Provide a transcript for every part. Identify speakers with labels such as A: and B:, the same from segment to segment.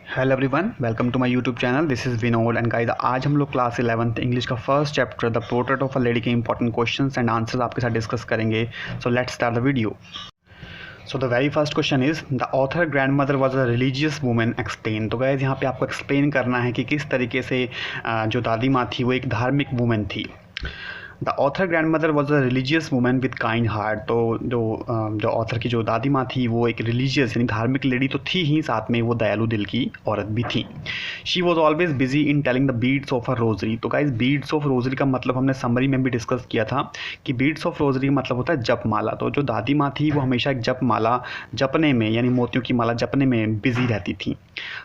A: Hello everyone, welcome to my YouTube channel. This is Vinod and guys, आज हम लोग class 11th English का first chapter the portrait of a lady के important questions and answers आपके साथ discuss करेंगे। So let's start the video. So the very first question is the author grandmother was a religious women explain. तो guys यहाँ पे आपको explain करना है कि किस तरीके से जो दादी माँ थी वो एक धार्मिक वुमेन थी। The author grandmother was a religious women with kind heart. तो जो ऑथर की जो दादी माँ थी वो एक रिलीजियस यानी धार्मिक लेडी तो थी ही, साथ में वो दयालु दिल की औरत भी थी। She was always busy in telling the beads of a rosary. तो गाइज बीड्स ऑफ रोजरी का मतलब हमने समरी में भी डिस्कस किया था कि बीड्स ऑफ रोजरी का मतलब होता है जप माला। तो जो दादी माँ थी वो हमेशा एक जप माला जपने में यानी मोतियों की माला जपने में बिजी रहती थी।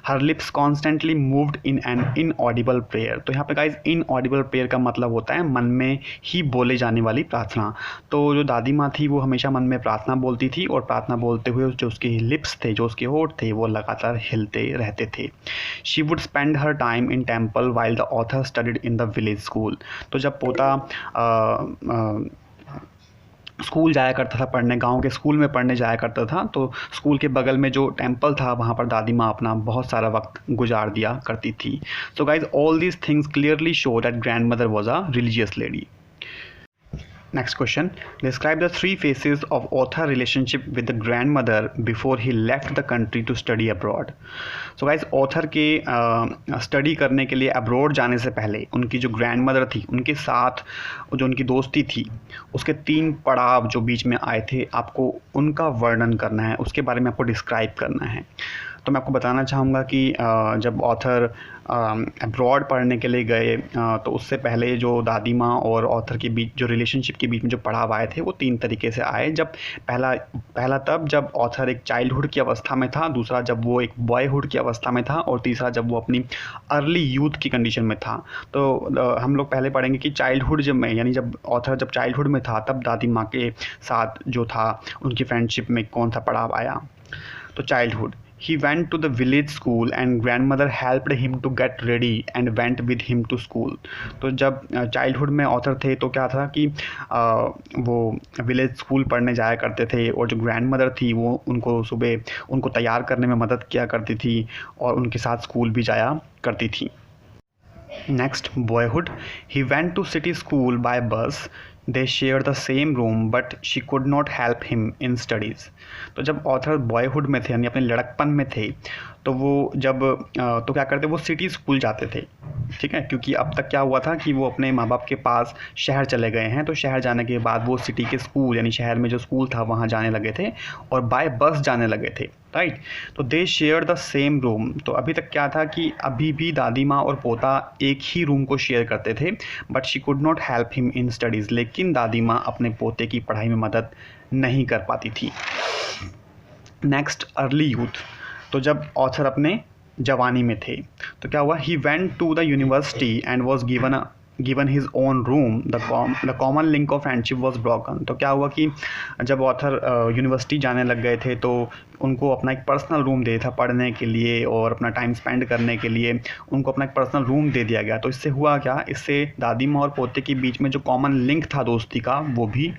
A: हर lips constantly moved in an inaudible prayer. तो यहाँ पे गाइज इनऑडिबल प्रेयर का मतलब होता है मन में ही बोले जाने वाली प्रार्थना। तो जो दादी माँ थी वो हमेशा मन में प्रार्थना बोलती थी और प्रार्थना बोलते हुए जो उसके लिप्स थे, जो उसके होठ थे, वो लगातार हिलते रहते थे। She would spend her time in temple while the author studied in the village school. तो जब पोता स्कूल जाया करता था पढ़ने, गांव के स्कूल में पढ़ने जाया करता था, तो स्कूल के बगल में जो टेम्पल था वहाँ पर दादी माँ अपना बहुत सारा वक्त गुजार दिया करती थी। So guys all these things clearly show that grand mother was a religious lady. Next question. Describe the three phases of author relationship with the grandmother before he left the country to study abroad. So guys, author के study करने के लिए abroad जाने से पहले उनकी जो grand mother थी उनके साथ जो उनकी दोस्ती थी उसके 3 पड़ाव जो बीच में आए थे, आपको उनका वर्णन करना है, उसके बारे में आपको डिस्क्राइब करना है। तो मैं आपको बताना चाहूँगा कि जब ऑथर अब्रॉड पढ़ने के लिए गए तो उससे पहले जो दादी माँ और ऑथर के बीच जो रिलेशनशिप के बीच में जो पड़ाव आए थे वो 3 तरीके से आए। जब पहला तब जब ऑथर एक चाइल्डहुड की अवस्था में था, दूसरा जब वो एक बॉयहुड की अवस्था में था, और तीसरा जब वो अपनी अर्ली यूथ की कंडीशन में था। तो हम लोग पहले पढ़ेंगे कि चाइल्डहुड जब यानी जब ऑथर जब चाइल्डहुड में था तब दादी माँ के साथ जो था उनकी फ्रेंडशिप में कौन सा पड़ाव आया। तो childhood, he went to the village school and grandmother helped him to get ready and went with him to school. तो जब चाइल्डहुड में ऑथर थे तो क्या था कि वो विलेज स्कूल पढ़ने जाया करते थे और जो ग्रैंड मदर थी वो उनको सुबह उनको तैयार करने में मदद किया करती थी और उनके साथ स्कूल भी जाया करती थी। Next, boyhood. He went to city school by bus. They shared the same room, but she could not help him in studies. तो जब ऑथर बॉयहुड में थे यानी अपने लड़कपन में थे तो वो जब तो क्या करते, वो सिटी स्कूल जाते थे, ठीक है, क्योंकि अब तक क्या हुआ था कि वो अपने माँ बाप के पास शहर चले गए हैं, तो शहर जाने के बाद वो सिटी के स्कूल यानी शहर में जो स्कूल था वहाँ जाने लगे थे और बाय बस जाने लगे थे, राइट। तो दे शेयर द सेम रूम। तो अभी तक क्या था कि अभी भी दादी माँ और पोता एक ही रूम को शेयर करते थे, but she could not help him in studies. लेकिन दादी माँ अपने पोते की पढ़ाई में मदद नहीं कर पाती थी। Next, early youth. तो जब ऑथर अपने जवानी में थे तो क्या हुआ, he went to the university and was given his own room. The common link of friendship was broken. तो क्या हुआ कि जब ऑथर यूनिवर्सिटी जाने लग गए थे तो उनको अपना एक पर्सनल रूम दे था पढ़ने के लिए और अपना टाइम स्पेंड करने के लिए उनको अपना एक पर्सनल रूम दे दिया गया। तो इससे हुआ क्या, इससे दादी माँ और पोते के बीच में जो कॉमन लिंक था दोस्ती का वो भी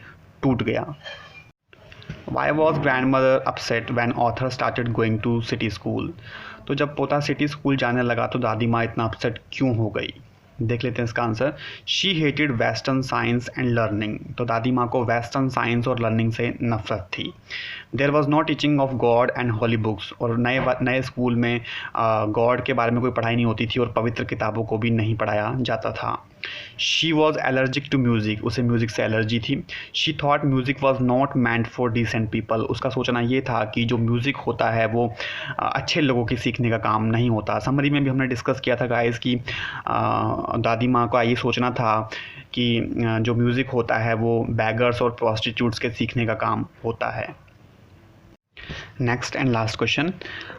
A: टूट गया। Why was grandmother upset when author started going to city school? तो जब पोता सिटी स्कूल जाने लगा तो दादी माँ इतना अपसेट क्यों हो गई, देख लेते हैं इसका answer. She hated western science and learning. तो दादी माँ को वेस्टर्न साइंस और लर्निंग से नफरत थी। There was no teaching of God and holy books. और नए स्कूल में गॉड के बारे में कोई पढ़ाई नहीं होती थी और पवित्र किताबों को भी नहीं पढ़ाया जाता था। She was allergic to music. उसे म्यूज़िक से एलर्जी थी। She thought music was not meant for decent people. उसका सोचना ये था कि जो म्यूज़िक होता है वो अच्छे लोगों के सीखने का काम नहीं होता। समरी में भी हमने डिस्कस किया था गाइस कि दादी माँ का ये सोचना था कि जो म्यूज़िक होता है वो बैगर्स और प्रोस्टिट्यूट्स के सीखने का काम होता है। Next and last question,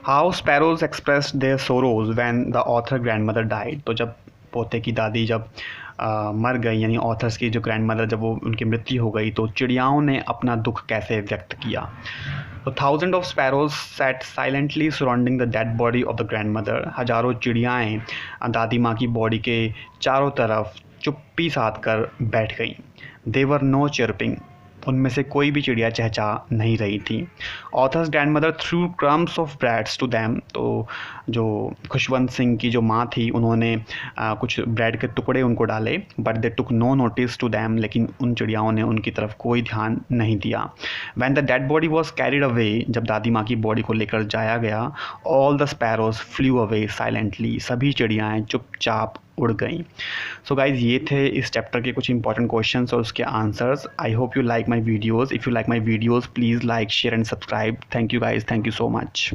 A: how sparrows expressed their sorrows when the author grandmother died. तो जब पोते की दादी जब मर गई यानी ऑथर्स की जो ग्रैंडमदर जब वो उनकी मृत्यु हो गई तो चिड़ियाओं ने अपना दुख कैसे व्यक्त किया। तो thousand of sparrows sat silently surrounding the dead body of the grandmother. हजारों चिड़ियाएँ दादी माँ की बॉडी के चारों तरफ चुप्पी साध कर बैठ गईं। दे वर नो चिर्पिंग, उनमें से कोई भी चिड़िया चहचहा नहीं रही थी। Author's grandmother threw crumbs of breads to them, तो जो खुशवंत सिंह की जो माँ थी उन्होंने कुछ ब्रेड के टुकड़े उनको डाले, but they took no notice to them, लेकिन उन चिड़ियाओं ने उनकी तरफ कोई ध्यान नहीं दिया। When the dead body was carried away, जब दादी माँ की बॉडी को लेकर जाया गया, all the sparrows flu away silently, सभी चिड़ियाएँ चुपचाप उड़ गई। सो गाइज ये थे इस चैप्टर के कुछ इंपॉर्टेंट क्वेश्चंस और उसके answers. I hope you like my videos. If you like my videos please like share and subscribe. Thank you guys, thank you so much.